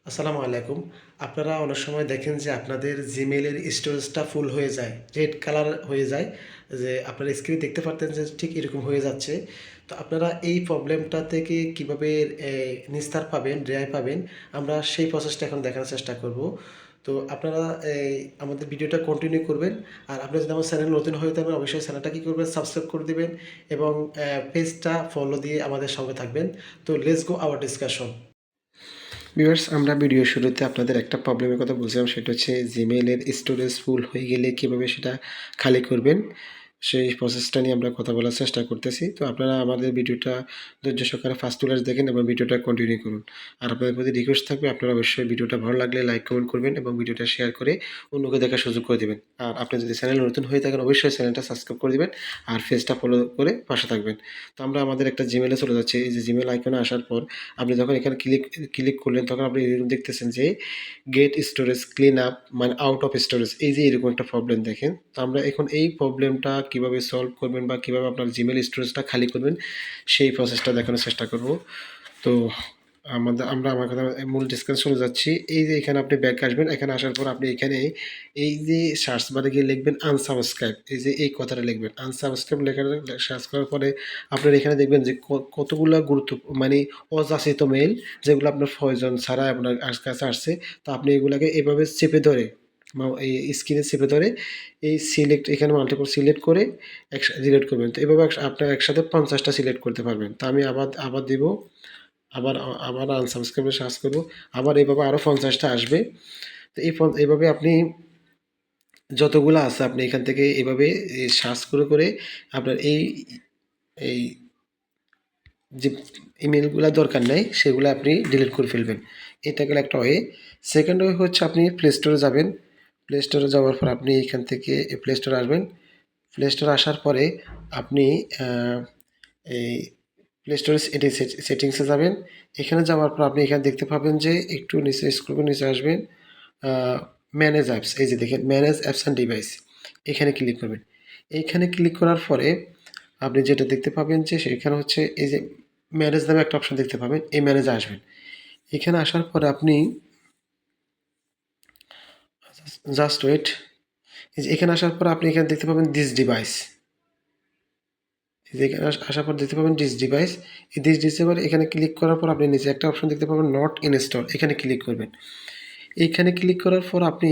আসসালামু আলাইকুম। আপনারা অনেক সময় দেখেন যে আপনাদের জিমেইলের স্টোরেজটা ফুল হয়ে যায়। রেড কালার হয়ে যায়। যে আপনারা স্ক্রিনে দেখতে পারতেন যে ঠিক এরকম হয়ে যাচ্ছে। তো আপনারা এই প্রবলেমটা থেকে কিভাবে নিস্তার পাবেন, রেহাই পাবেন, আমরা সেই প্রসেসটা এখন দেখানোর চেষ্টা করব। তো আপনারা আমাদের ভিডিওটা কন্টিনিউ করবেন। আর আপনি যদি আমার চ্যানেল নতুন হয়ে থাকেন অবশ্যই চ্যানেলটা কী করবেন সাবস্ক্রাইব করে দিবেন এবং পেজটা ফলো দিয়ে আমাদের সঙ্গে থাকবেন। তো let's go hour discussion. Viewers, আমরা ভিডিও শুরুতে আপনাদের একটা প্রবলেমের কথা বলছিলাম, সেটা হচ্ছে জিমেইলের স্টোরেজ ফুল হয়ে গেলে কীভাবে সেটা খালি করবেন, সেই প্রসেসটা নিয়ে আমরা কথা বলার চেষ্টা করতেছি। তো আপনারা আমাদের ভিডিওটা ধৈর্য সহকারে ফার্স্ট টু লাস্ট দেখেন এবং ভিডিওটা কন্টিনিউ করুন। আর আপনাদের প্রতি রিকোয়েস্ট থাকবে, আপনারা অবশ্যই ভিডিওটা ভালো লাগলে লাইক কমেন্ট করবেন এবং ভিডিওটা শেয়ার করে অন্যকে দেখার সুযোগ করে দেবেন। আর আপনি যদি চ্যানেল নতুন হয়ে থাকেন অবশ্যই চ্যানেলটা সাবস্ক্রাইব করে দেবেন আর পেজটা ফলো করে পাশে থাকবেন। তো আমরা আমাদের একটা জিমেইলে চলে যাচ্ছি। এই যে জিমেইল আইকনে আসার পর আপনি যখন এখানে ক্লিক করলেন তখন আপনি এরকম দেখতেছেন যে গেট স্টোরেজ ক্লিন আপ, মানে আউট অফ স্টোরেজ, এই যে এরকম একটা প্রবলেম দেখেন। তো আমরা এখন এই প্রবলেমটা কিভাবে সলভ করবেন বা কিভাবে আপনার জিমেইল স্টোরেজটা খালি করবেন সেই প্রসেসটা দেখানোর চেষ্টা করব। তো আমার কথা মূল ডিসকাশন চলে যাচ্ছি। এই যে এখানে আপনি ব্যাক আসবেন, এখানে আসার পর আপনি এখানে এই যে সার্চ বারে গিয়ে লিখবেন আনসাবস্ক্রাইব, এই যে এই কথাটা লিখবেন আনসাবস্ক্রাইব, লেখা সার্চ করার পরে আপনারা এখানে দেখবেন যে কতগুলো মানে অযাচিত মেইল যেগুলো আপনার প্রয়োজন ছাড়া আপনার কাছে আসছে। তো আপনি এগুলাকে এভাবে চেপে ধরে এই স্ক্রিনে চেপে ধরে এই সিলেক্ট, এখানে মাল্টিপল সিলেক্ট করে ডিলিট করবেন। তো এভাবে আপনার একসাথে 50টা সিলেক্ট করতে পারবেন। তো আমি আবার দিব, আবার আবার আনসাবস্ক্রাইবে সার্চ করব, আবার এভাবে আরও 50টা আসবে। তো এইভাবে আপনি যতগুলো আছে আপনি এখান থেকে এভাবে সার্চ করে আপনার এই যে ইমেলগুলো দরকার নেই সেগুলো আপনি ডিলিট করে ফেলবেন। এটা গেলে একটা ওয়ে। সেকেন্ড ওয়ে হচ্ছে আপনি প্লে স্টোরে যাবেন। প্লে স্টোরে যাওয়ার পর আপনি এখান থেকে প্লে স্টোরে আসবেন। প্লে স্টোরে আসার পরে আপনি এই প্লে স্টোরে সেটিংসে যাবেন। এখানে যাওয়ার পর আপনি এখানে দেখতে পাবেন যে একটু নিচে স্ক্রল করে নিচে আসবেন, ম্যানেজ অ্যাপস, এই যে দেখেন ম্যানেজ অ্যাপস অ্যান্ড ডিভাইস, এখানে ক্লিক করবেন। এইখানে ক্লিক করার পরে আপনি যেটা দেখতে পাবেন যে সেখানে হচ্ছে এই যে ম্যানেজ নামে একটা অপশন দেখতে পাবেন, এই ম্যানেজে আসবেন। এখানে আসার পরে আপনি জাস্ট ওয়েট, এই যে এখানে আসার পর আপনি এখানে দেখতে পাবেন দিস ডিভাইস, এখানে আসার পর দেখতে পাবেন দিস ডিভাইস। এই দিস ডিভাইস এখানে ক্লিক করার পর আপনি নিচে একটা অপশন দেখতে পাবেন নট ইনস্টল, এখানে ক্লিক করবেন। এইখানে ক্লিক করার পর আপনি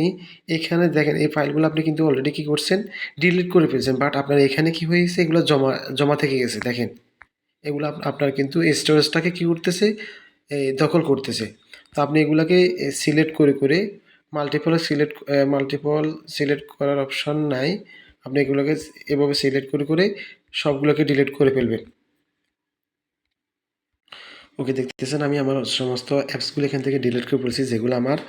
এখানে দেখেন এই ফাইলগুলো আপনি কিন্তু অলরেডি কী করছেন, ডিলিট করে ফেলছেন, বাট আপনার এখানে কি হয়েছে, এগুলো জমা জমা থেকে গেছে। দেখেন এগুলো আপনার কিন্তু স্টোরেজটাকে কী করতেছে, দখল করতেছে। তো আপনি এগুলাকে সিলেক্ট করে মাল্টিপল সিলেক্ট করার অপশন নাই, আপনি এগুলোকে এভাবে সিলেক্ট করে সবগুলোকে ডিলিট করে ফেলবেন। ওকে, দেখতেছেন আমি আমার সমস্ত অ্যাপসগুলো এখান থেকে ডিলিট করে ফেলছি, যেগুলো আমার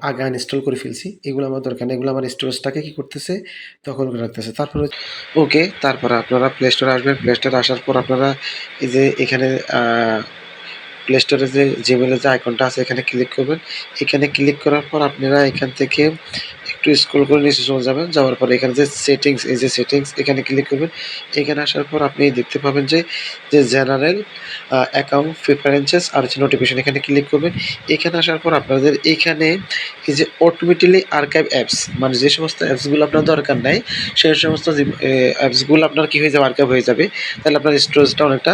আগে আনইনস্টল করে ফেলছি। এগুলো আমার দরকার নেই, এগুলো আমার স্টোরেজটাকে কী করতেছে, দখল করে রাখতেছে। তারপরে তারপরে আপনারা প্লে স্টোরে আসবেন। প্লে স্টোরে আসার পর আপনারা এই যে এখানে প্লে স্টোরে যে জিমেইলের যে আইকনটা আছে এখানে ক্লিক করবেন। এখানে ক্লিক করার পর আপনারা এখান থেকে একটু স্ক্রল করে নিচে চলে যাবেন। যাওয়ার পরে এখানে যে সেটিংস, এই যে সেটিংস এখানে ক্লিক করবেন। এখানে আসার পর আপনি দেখতে পাবেন যে জেনারেল অ্যাকাউন্ট প্রেফারেন্সেস আর হচ্ছে নোটিফিকেশন, এখানে ক্লিক করবেন। এখানে আসার পর আপনাদের এখানে এই যে অটোমেটিক্যালি আর্কাইভ অ্যাপস, মানে যে সমস্ত অ্যাপসগুলো আপনার দরকার নাই সেই সমস্ত অ্যাপসগুলো আপনার কী হয়ে যাবে, আর্কাইভ হয়ে যাবে। তাহলে আপনার স্টোরেজটা অনেকটা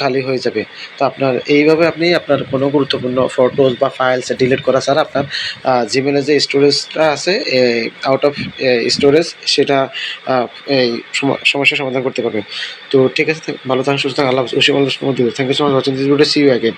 খালি হয়ে যাবে। তো আপনার এইভাবে আপনি আপনার কোনো গুরুত্বপূর্ণ ফটোস বা ফাইলস ডিলিট করা ছাড়া আপনার জিমেইলের যে স্টোরেজটা আছে আউট অফ স্টোরেজ সেটা এই সমস্যার সমাধান করতে পারবেন। তো ঠিক আছে, ভালো থাকুন, সুস্থ থাকুন, আল্লাহ হাফেজ। Thank you so much watching this video, see you again.